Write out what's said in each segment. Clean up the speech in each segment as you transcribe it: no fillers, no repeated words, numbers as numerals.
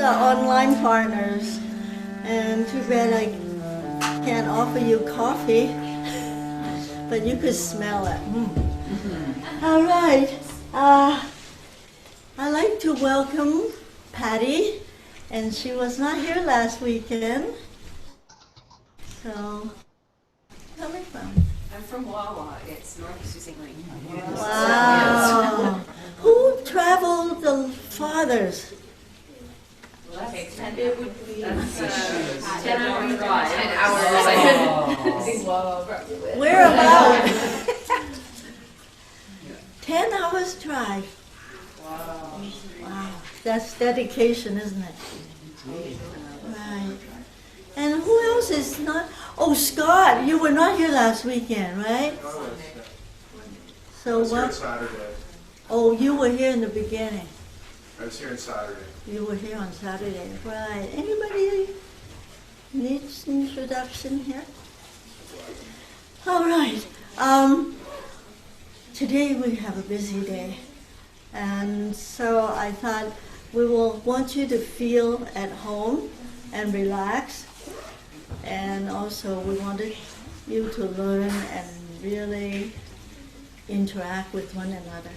are online partners, and too bad I can't offer you coffee, but you could smell it. All right. I'd like to welcome Patty, and she was not here last weekend. So, where are you from? I'm from Wawa. It's north of Sault Ste. Marie. Wow. Who traveled the farthest? It would be 10-hour drive. 10 hours. Where about? 10 hours drive. Wow. That's dedication, isn't it? Right. And who else is not? Oh, Scott, you were not here last weekend, right? So what? Saturday. Oh, you were here in the beginning. I was here on Saturday. You were here on Saturday, right? Anybody needs an introduction here? All right. Today we have a busy day, and so I thought we will want you to feel at home and relax, and also we wanted you to learn and really interact with one another.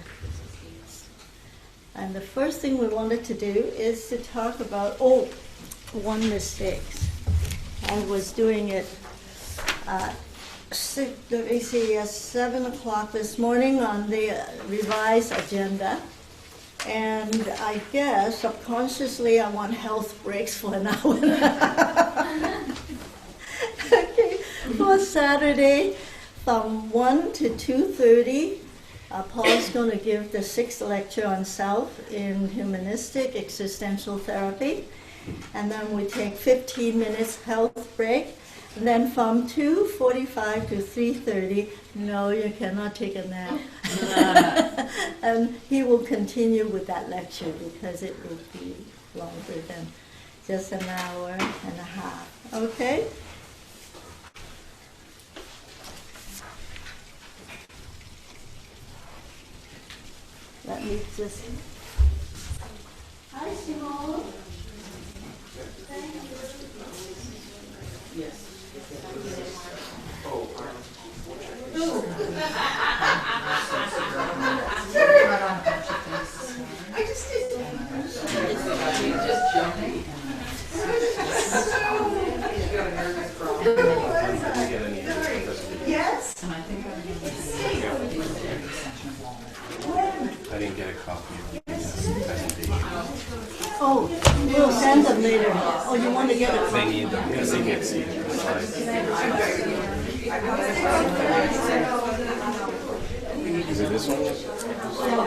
And the first thing we wanted to do is to talk about, one mistake. I was doing it at 7 o'clock this morning on the revised agenda. And I guess subconsciously I want health breaks for an hour. Okay, for Saturday from 1 to 2:30. Paul's going to give the 6th lecture on self in humanistic existential therapy. And then we take 15 minutes health break. And then from 2:45 to 3:30, no, you cannot take a nap. And he will continue with that lecture because it will be longer than just an hour and a half. Okay? Let me just. Hi, Simone. Thank you. Yes. I just did. Just jumping. Yes? I didn't get a copy of the presentation. Oh, we'll send them later. Oh, you want to get it? They need them because they can't see it. Is it this one?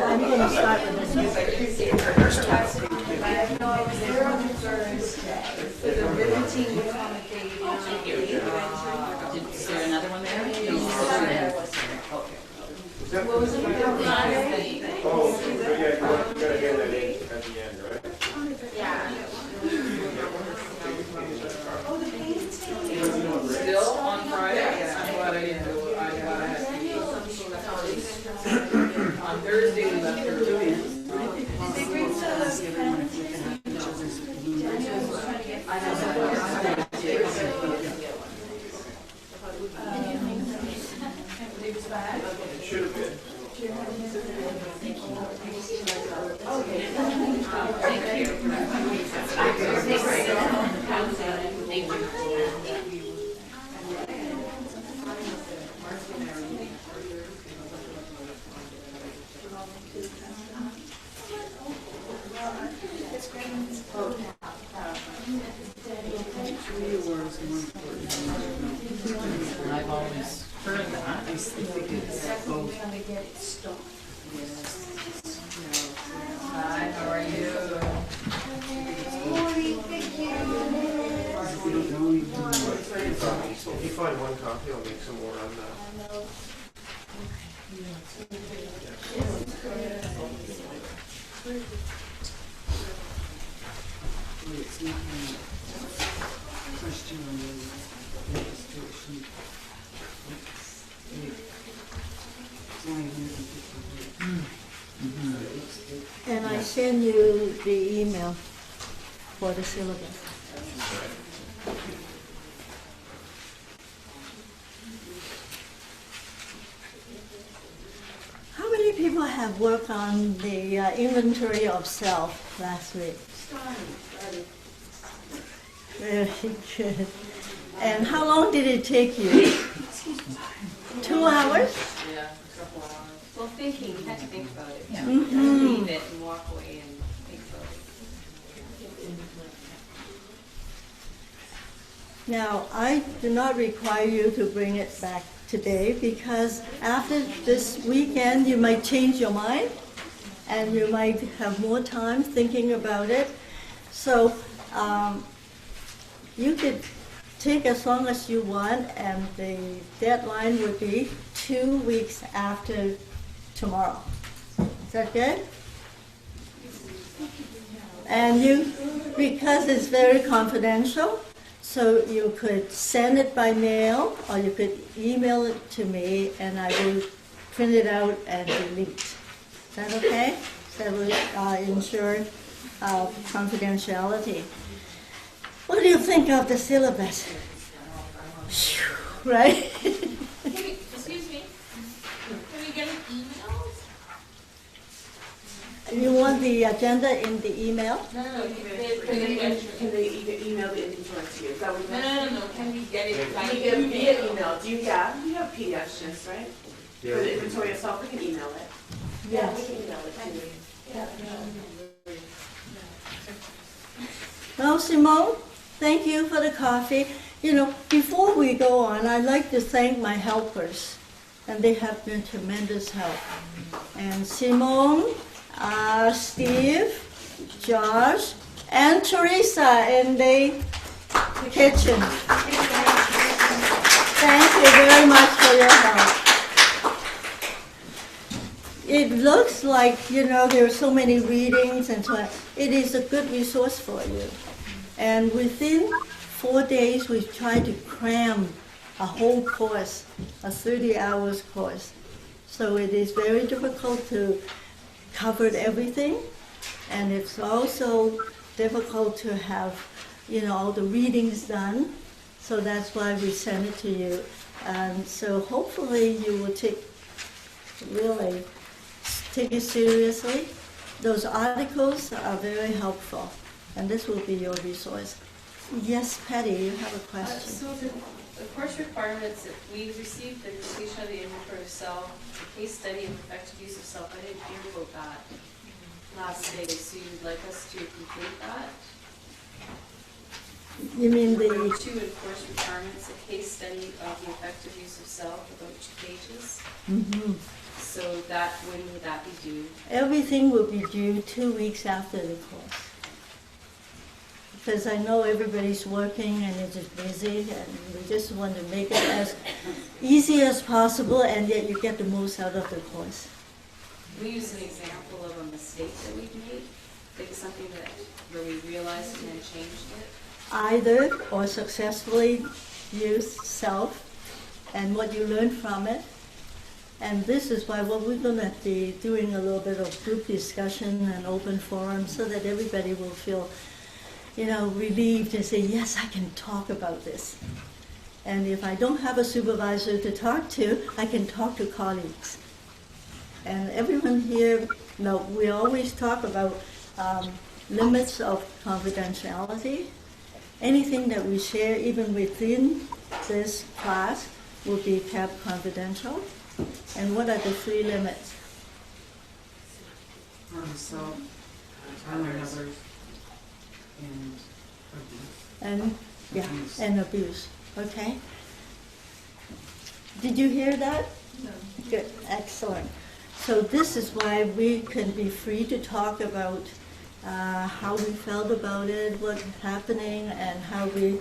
I'm going to start with this one. Is there another one there? What was it? Oh, yeah, you got to get that in at the end, right? Still on Friday? I'm glad I didn't do it. I'm glad I had to. On Thursday, we left early. Should have been. I've always heard that. I think it's both. Hi, how are you? If you find one copy, I'll make some more on that. Question on the registration. And I send you the email. for the syllabus. How many people have worked on the inventory of self last week? Very good. And how long did it take you? 2 hours? Yeah, a couple of hours. Well, thinking, you have to think about it. Yeah. Mhm. Leave it and walk away and think about it. Now, I do not require you to bring it back today because after this weekend, you might change your mind and you might have more time thinking about it. So you could take as long as you want, and the deadline would be 2 weeks after tomorrow. Is that good? And you, because it's very confidential, so you could send it by mail or you could email it to me and I will print it out and delete. Is that okay? That will ensure confidentiality. What do you think of the syllabus? Right? Excuse me, can we get an email? You want the agenda in the email? No, Can they email the inventory to you? Is that what you meant? no, can we get it by Can you get via email? email? Do you, yeah, you have PDFs, yes, right? For the inventory yourself, we can email it. Yeah, we Yes. can email it to you. Well, Simone, thank you for the coffee. You know, before we go on, I'd like to thank my helpers, and they have been tremendous help. And Simone, Steve, Josh, and Teresa in the kitchen. Thank you very much for your help. It looks like, you know, there are so many readings and so on. It is a good resource for you. And within 4 days, we've tried to cram a whole course, a 30 hours course. So it is very difficult to cover everything. And it's also difficult to have, you know, all the readings done. So that's why we send it to you. And so hopefully you will take it seriously. Those articles are very helpful, and this will be your resource. Yes, Patty, you have a question. So the course requirements, if we received the completion of the inventory of self, the case study of effective use of self, I didn't hear about that last day, so you'd like us to complete that? You mean There were the, 2 in course requirements, a case study of the effective use of self, about 2 pages. Mhm. So that, when would that be due? Everything will be due 2 weeks after the course. Because I know everybody's working and it's just busy, and we just want to make it as easy as possible, and yet you get the most out of the course. We use an example of a mistake that we've made, like something that, where we realized and then changed it. Either or successfully use self and what you learn from it. And this is why what we're going to be doing a little bit of group discussion and open forum so that everybody will feel, you know, relieved and say, yes, I can talk about this. And if I don't have a supervisor to talk to, I can talk to colleagues. And everyone here, no, we always talk about limits of confidentiality. Anything that we share, even within this class, will be kept confidential. And what are the 3 limits? So, harm others, and And yeah, Abuse. and abuse. Okay. Did you hear that? No. Good, excellent. So this is why we can be free to talk about how we felt about it, what's happening, and how we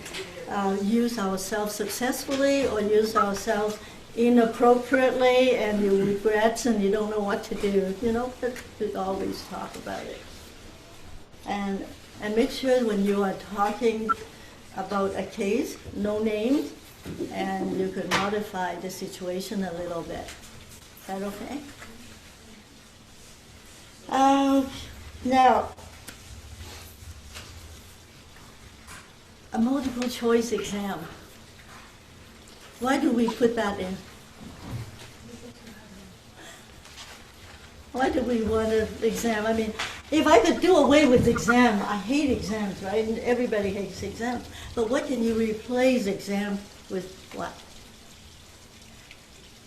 use ourselves successfully or use ourselves inappropriately, and you regret and you don't know what to do. You know, but we always talk about it. And make sure when you are talking about a case, no names, and you can modify the situation a little bit. Is that okay? Now, a multiple choice exam. Why do we put that in? Why do we want an exam? I mean, if I could do away with exam, I hate exams, right? And everybody hates exams. But what can you replace exam with what?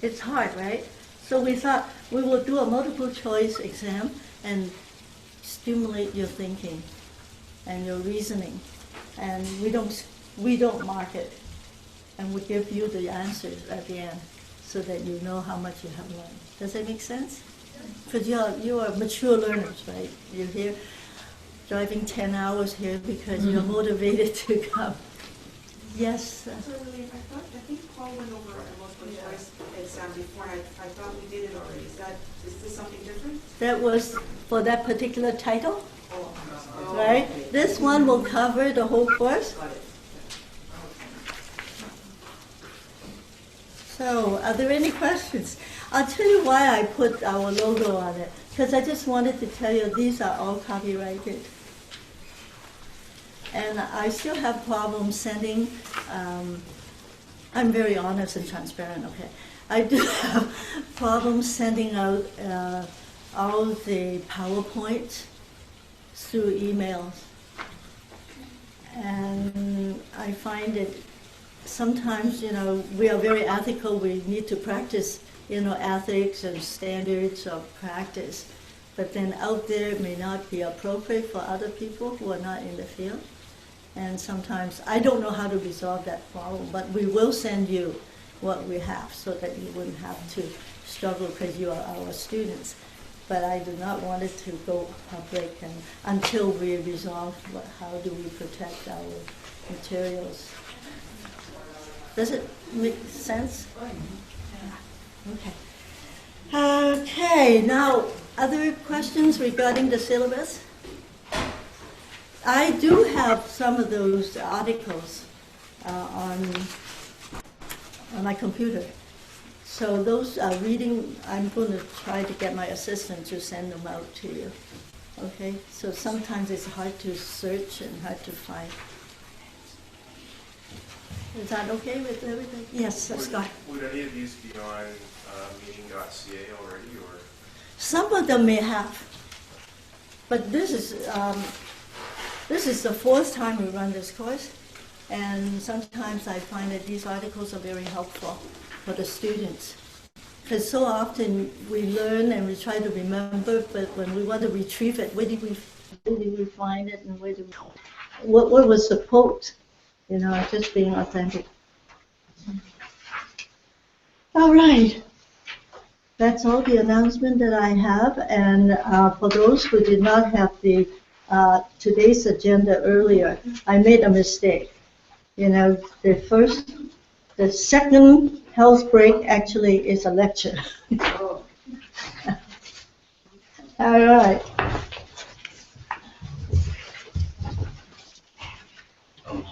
It's hard, right? So we thought we will do a multiple choice exam and stimulate your thinking and your reasoning. And we don't mark it. And we give you the answers at the end so that you know how much you have learned. Does that make sense? Because you are mature learners, right? You're here driving 10 hours here because you're motivated to come. Yes? So Lilian, I think Paul went over a multiple choice exam before, and I thought we did it already. Is this something different? That was for that particular title, Oh, right? okay. This one will cover the whole course. Got it. So, are there any questions? I'll tell you why I put our logo on it, because I just wanted to tell you these are all copyrighted. And I still have problems sending, I'm very honest and transparent, okay. I do have problems sending out all the PowerPoints through emails. And I find it sometimes, we are very ethical. We need to practice, ethics and standards of practice. But then out there it may not be appropriate for other people who are not in the field. And sometimes I don't know how to resolve that problem, but we will send you what we have so that you wouldn't have to struggle because you are our students. But I do not want it to go public until we resolve how do we protect our materials. Does it make sense? Okay. Okay, now, other questions regarding the syllabus? I do have some of those articles on my computer. So those are reading, I'm going to try to get my assistant to send them out to you. Okay, so sometimes it's hard to search and hard to find. Is that okay with everything? Yes, Scott. Would any of these be on meeting.ca already, or? Some of them may have, but this is the fourth time we run this course, and sometimes I find that these articles are very helpful for the students. Because so often we learn and we try to remember, but when we want to retrieve it, where did we find it, and what was the quote? Just being authentic. All right. That's all the announcement that I have. And for those who did not have the today's agenda earlier, I made a mistake. The second health break actually is a lecture. All right.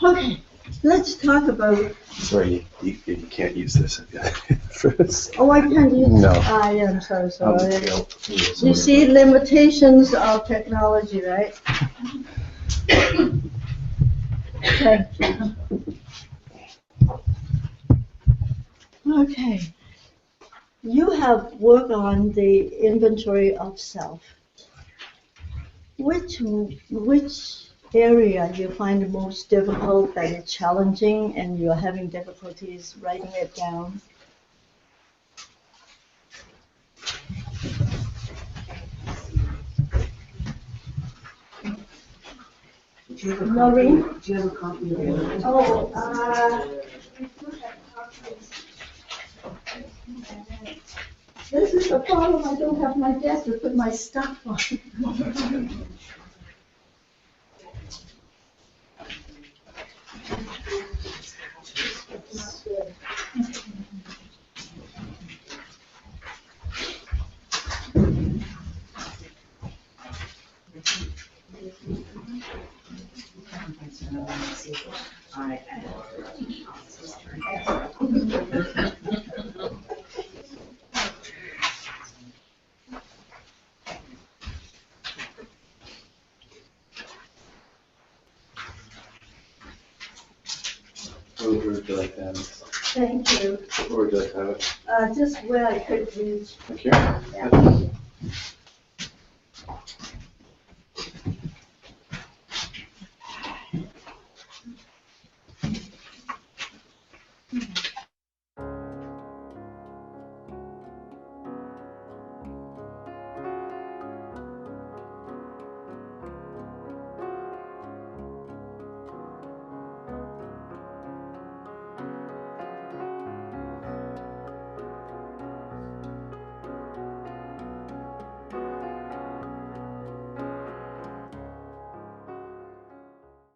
Okay, let's talk about. Sorry, you can't use this first. Oh, I can't use. No. I am so sorry. You see limitations of technology, right? Okay. Okay. You have worked on the inventory of self. Which area you find the most difficult, that is challenging, and you're having difficulties writing it down? Noreen? Do you have a copy of it? Oh, this is the problem. I don't have my desk to put my stuff on. Where would you like to have it? Thank you. Where would you like to have it? Just where I could reach. Thank you. Yeah.